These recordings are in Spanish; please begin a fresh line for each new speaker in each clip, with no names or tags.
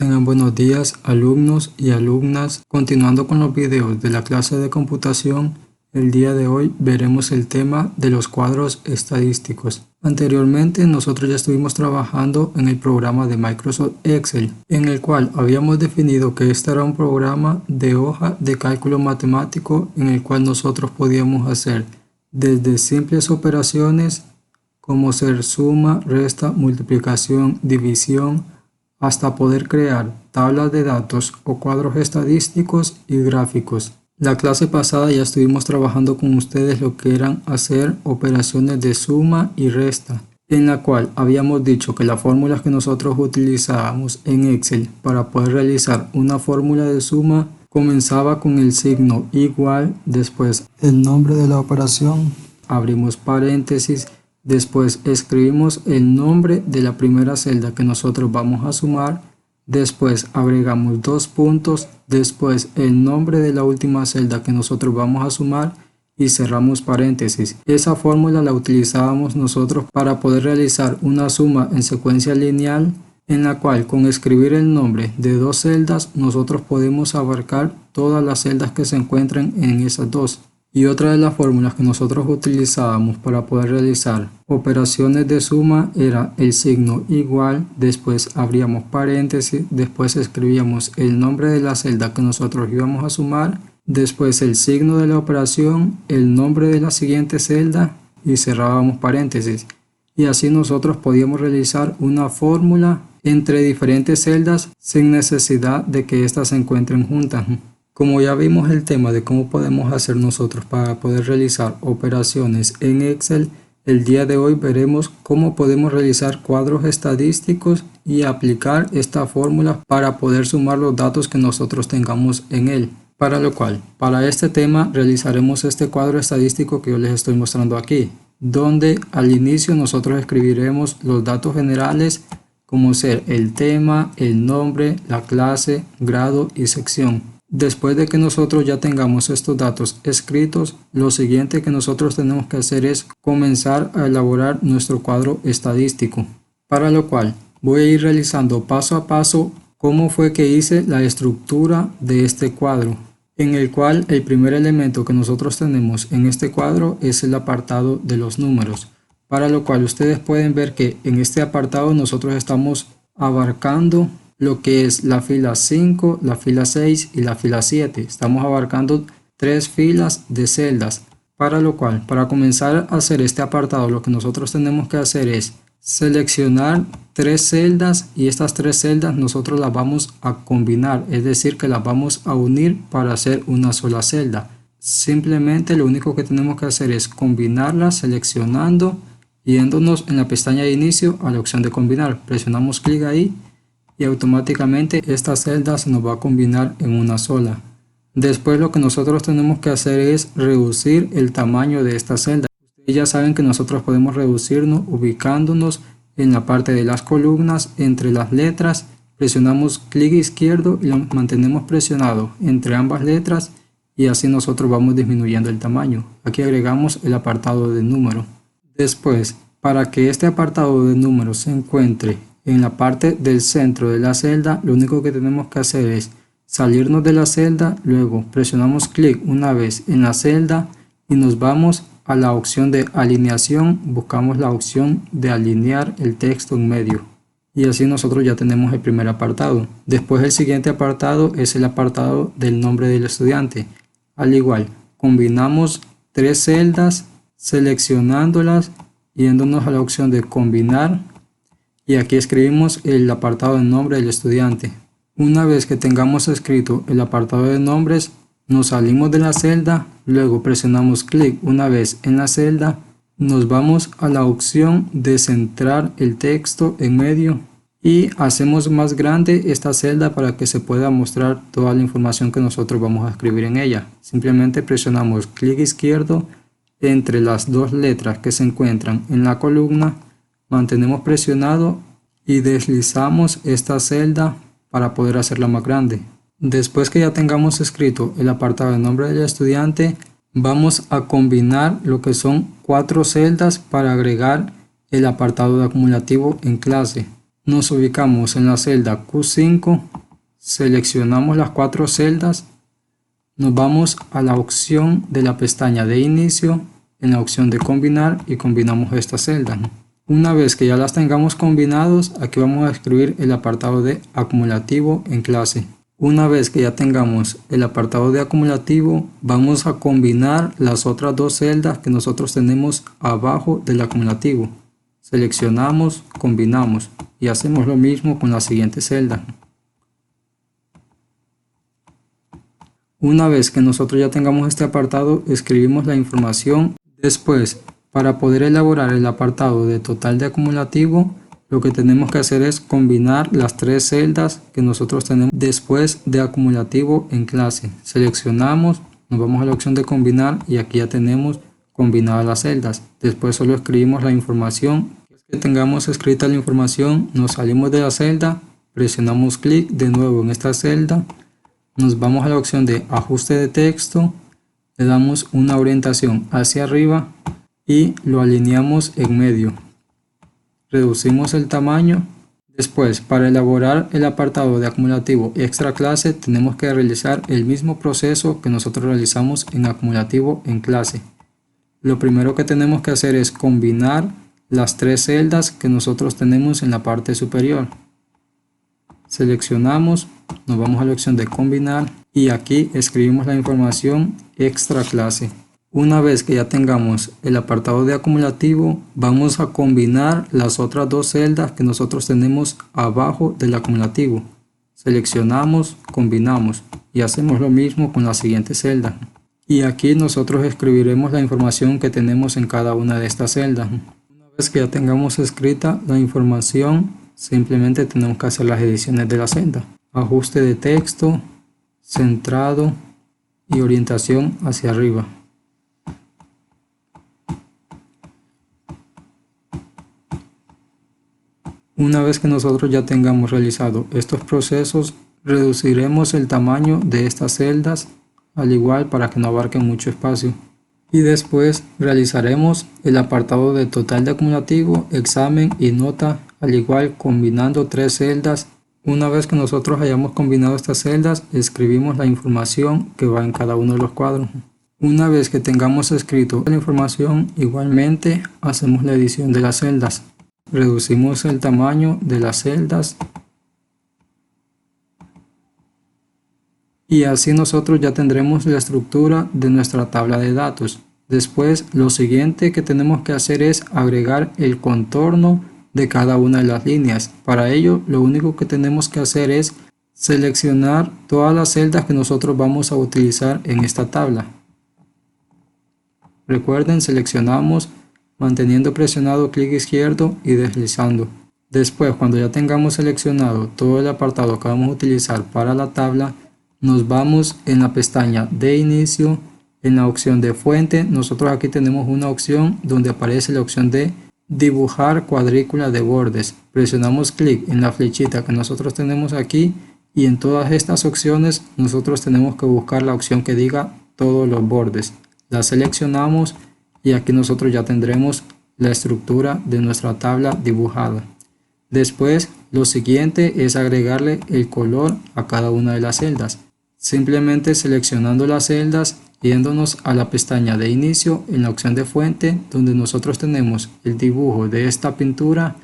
Tengan buenos días, alumnos y alumnas. Continuando con los videos de la clase de computación, el día de hoy veremos el tema de los cuadros estadísticos. Anteriormente nosotros ya estuvimos trabajando en el programa de Microsoft Excel, en el cual habíamos definido que este era un programa de hoja de cálculo matemático en el cual nosotros podíamos hacer desde simples operaciones como ser suma, resta, multiplicación, división, hasta poder crear tablas de datos o cuadros estadísticos y gráficos. La clase pasada ya estuvimos trabajando con ustedes lo que eran hacer operaciones de suma y resta, en la cual habíamos dicho que las fórmulas que nosotros utilizábamos en Excel para poder realizar una fórmula de suma comenzaba con el signo igual, después el nombre de la operación, abrimos paréntesis, después escribimos el nombre de la primera celda que nosotros vamos a sumar, después agregamos dos puntos, después el nombre de la última celda que nosotros vamos a sumar y cerramos paréntesis. Esa fórmula la utilizábamos nosotros para poder realizar una suma en secuencia lineal, en la cual con escribir el nombre de dos celdas nosotros podemos abarcar todas las celdas que se encuentran en esas dos. Y otra de las fórmulas que nosotros utilizábamos para poder realizar operaciones de suma era el signo igual, después abríamos paréntesis, después escribíamos el nombre de la celda que nosotros íbamos a sumar, después el signo de la operación, el nombre de la siguiente celda y cerrábamos paréntesis. Y así nosotros podíamos realizar una fórmula entre diferentes celdas sin necesidad de que éstas se encuentren juntas. Como ya vimos el tema de cómo podemos hacer nosotros para poder realizar operaciones en Excel, el día de hoy veremos cómo podemos realizar cuadros estadísticos y aplicar esta fórmula para poder sumar los datos que nosotros tengamos en él. Para lo cual, para este tema realizaremos este cuadro estadístico que yo les estoy mostrando aquí, donde al inicio nosotros escribiremos los datos generales como ser el tema, el nombre, la clase, grado y sección. Después de que nosotros ya tengamos estos datos escritos, lo siguiente que nosotros tenemos que hacer es comenzar a elaborar nuestro cuadro estadístico. Para lo cual voy a ir realizando paso a paso cómo fue que hice la estructura de este cuadro, en el cual el primer elemento que nosotros tenemos en este cuadro es el apartado de los números. Para lo cual ustedes pueden ver que en este apartado nosotros estamos abarcando lo que es la fila 5, la fila 6 y la fila 7. Estamos abarcando 3 filas de celdas. Para lo cual, para comenzar a hacer este apartado, lo que nosotros tenemos que hacer es seleccionar 3 celdas y estas 3 celdas nosotros las vamos a combinar, es decir, que las vamos a unir para hacer una sola celda. Simplemente lo único que tenemos que hacer es combinarlas seleccionando, yéndonos en la pestaña de inicio a la opción de combinar. Presionamos clic ahí y automáticamente esta celda se nos va a combinar en una sola. Después lo que nosotros tenemos que hacer es reducir el tamaño de esta celda. Ustedes ya saben que nosotros podemos reducirnos ubicándonos en la parte de las columnas entre las letras. Presionamos clic izquierdo y lo mantenemos presionado entre ambas letras y así nosotros vamos disminuyendo el tamaño. Aquí agregamos el apartado de número. Después, para que este apartado de número se encuentre en la parte del centro de la celda, lo único que tenemos que hacer es salirnos de la celda, luego presionamos clic una vez en la celda y nos vamos a la opción de alineación, buscamos la opción de alinear el texto en medio y así nosotros ya tenemos el primer apartado. Después el siguiente apartado es el apartado del nombre del estudiante. Al igual, combinamos 3 celdas seleccionándolas, yéndonos a la opción de combinar y aquí escribimos el apartado de nombre del estudiante. Una vez que tengamos escrito el apartado de nombres, nos salimos de la celda, luego presionamos clic una vez en la celda, nos vamos a la opción de centrar el texto en medio y hacemos más grande esta celda para que se pueda mostrar toda la información que nosotros vamos a escribir en ella. Simplemente presionamos clic izquierdo entre las dos letras que se encuentran en la columna, mantenemos presionado y deslizamos esta celda para poder hacerla más grande. Después que ya tengamos escrito el apartado de nombre del estudiante, vamos a combinar lo que son 4 celdas para agregar el apartado de acumulativo en clase. Nos ubicamos en la celda Q5, seleccionamos las 4 celdas, nos vamos a la opción de la pestaña de inicio, en la opción de combinar y combinamos estas celdas. Una vez que ya las tengamos combinados, aquí vamos a escribir el apartado de acumulativo en clase. Una vez que ya tengamos el apartado de acumulativo, vamos a combinar las otras 2 celdas que nosotros tenemos abajo del acumulativo. Seleccionamos, combinamos y hacemos lo mismo con la siguiente celda. Una vez que nosotros ya tengamos este apartado, escribimos la información. Después, para poder elaborar el apartado de total de acumulativo, lo que tenemos que hacer es combinar las 3 celdas que nosotros tenemos después de acumulativo en clase. Seleccionamos, nos vamos a la opción de combinar y aquí ya tenemos combinadas las celdas. Después solo escribimos la información. Que tengamos escrita la información, nos salimos de la celda, presionamos clic de nuevo en esta celda, nos vamos a la opción de ajuste de texto, le damos una orientación hacia arriba y lo alineamos en medio. Reducimos el tamaño. Después, para elaborar el apartado de acumulativo extra clase, tenemos que realizar el mismo proceso que nosotros realizamos en acumulativo en clase. Lo primero que tenemos que hacer es combinar las 3 celdas que nosotros tenemos en la parte superior. Seleccionamos, nos vamos a la opción de combinar y aquí escribimos la información extra clase. Una vez que ya tengamos el apartado de acumulativo, vamos a combinar las otras 2 celdas que nosotros tenemos abajo del acumulativo. Seleccionamos, combinamos y hacemos lo mismo con la siguiente celda. Y aquí nosotros escribiremos la información que tenemos en cada una de estas celdas. Una vez que ya tengamos escrita la información, simplemente tenemos que hacer las ediciones de la celda. Ajuste de texto, centrado y orientación hacia arriba. Una vez que nosotros ya tengamos realizado estos procesos, reduciremos el tamaño de estas celdas, al igual para que no abarquen mucho espacio. Y después realizaremos el apartado de total de acumulativo, examen y nota, al igual combinando 3 celdas. Una vez que nosotros hayamos combinado estas celdas, escribimos la información que va en cada uno de los cuadros. Una vez que tengamos escrito la información, igualmente hacemos la edición de las celdas. Reducimos el tamaño de las celdas y así nosotros ya tendremos la estructura de nuestra tabla de datos. Después, lo siguiente que tenemos que hacer es agregar el contorno de cada una de las líneas. Para ello, lo único que tenemos que hacer es seleccionar todas las celdas que nosotros vamos a utilizar en esta tabla. Recuerden, seleccionamos manteniendo presionado clic izquierdo y deslizando. Después, cuando ya tengamos seleccionado todo el apartado que vamos a utilizar para la tabla, nos vamos en la pestaña de inicio, en la opción de fuente. Nosotros aquí tenemos una opción donde aparece la opción de dibujar cuadrícula de bordes. Presionamos clic en la flechita que nosotros tenemos aquí y en todas estas opciones nosotros tenemos que buscar la opción que diga todos los bordes. La seleccionamos y aquí nosotros ya tendremos la estructura de nuestra tabla dibujada. Después, lo siguiente es agregarle el color a cada una de las celdas. Simplemente seleccionando las celdas, yéndonos a la pestaña de inicio en la opción de fuente, donde nosotros tenemos el dibujo de esta pintura,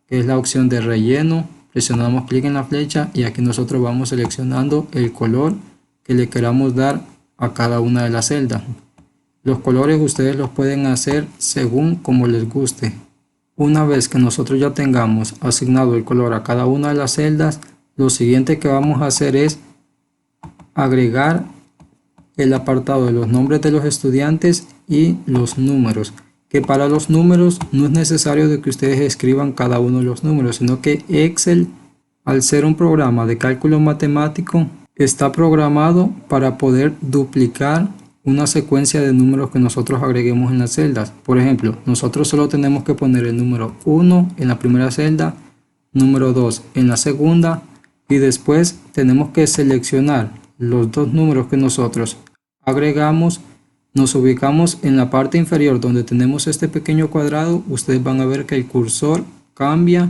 que es la opción de relleno. Presionamos clic en la flecha y aquí nosotros vamos seleccionando el color que le queramos dar a cada una de las celdas. Los colores ustedes los pueden hacer según como les guste. Una vez que nosotros ya tengamos asignado el color a cada una de las celdas, lo siguiente que vamos a hacer es agregar el apartado de los nombres de los estudiantes y los números. Que para los números no es necesario de que ustedes escriban cada uno de los números, sino que Excel, al ser un programa de cálculo matemático, está programado para poder duplicar una secuencia de números que nosotros agreguemos en las celdas. Por ejemplo, nosotros solo tenemos que poner el número 1 en la primera celda, número 2 en la segunda y después tenemos que seleccionar los 2 números que nosotros agregamos. Nos ubicamos en la parte inferior donde tenemos este pequeño cuadrado. Ustedes van a ver que el cursor cambia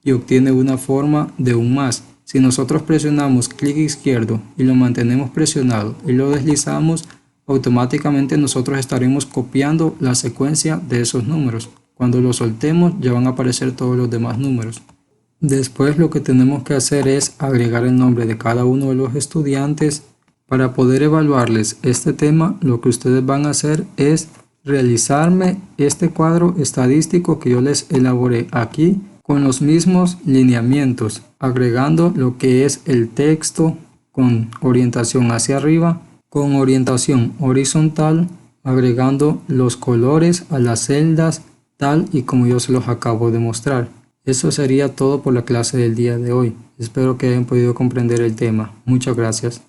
y obtiene una forma de un más. Si nosotros presionamos clic izquierdo y lo mantenemos presionado y lo deslizamos, automáticamente nosotros estaremos copiando la secuencia de esos números. Cuando lo soltemos ya van a aparecer todos los demás números. Después lo que tenemos que hacer es agregar el nombre de cada uno de los estudiantes. Para poder evaluarles este tema, lo que ustedes van a hacer es realizarme este cuadro estadístico que yo les elaboré aquí con los mismos lineamientos, agregando lo que es el texto con orientación hacia arriba, con orientación horizontal, agregando los colores a las celdas tal y como yo se los acabo de mostrar. Eso sería todo por la clase del día de hoy. Espero que hayan podido comprender el tema. Muchas gracias.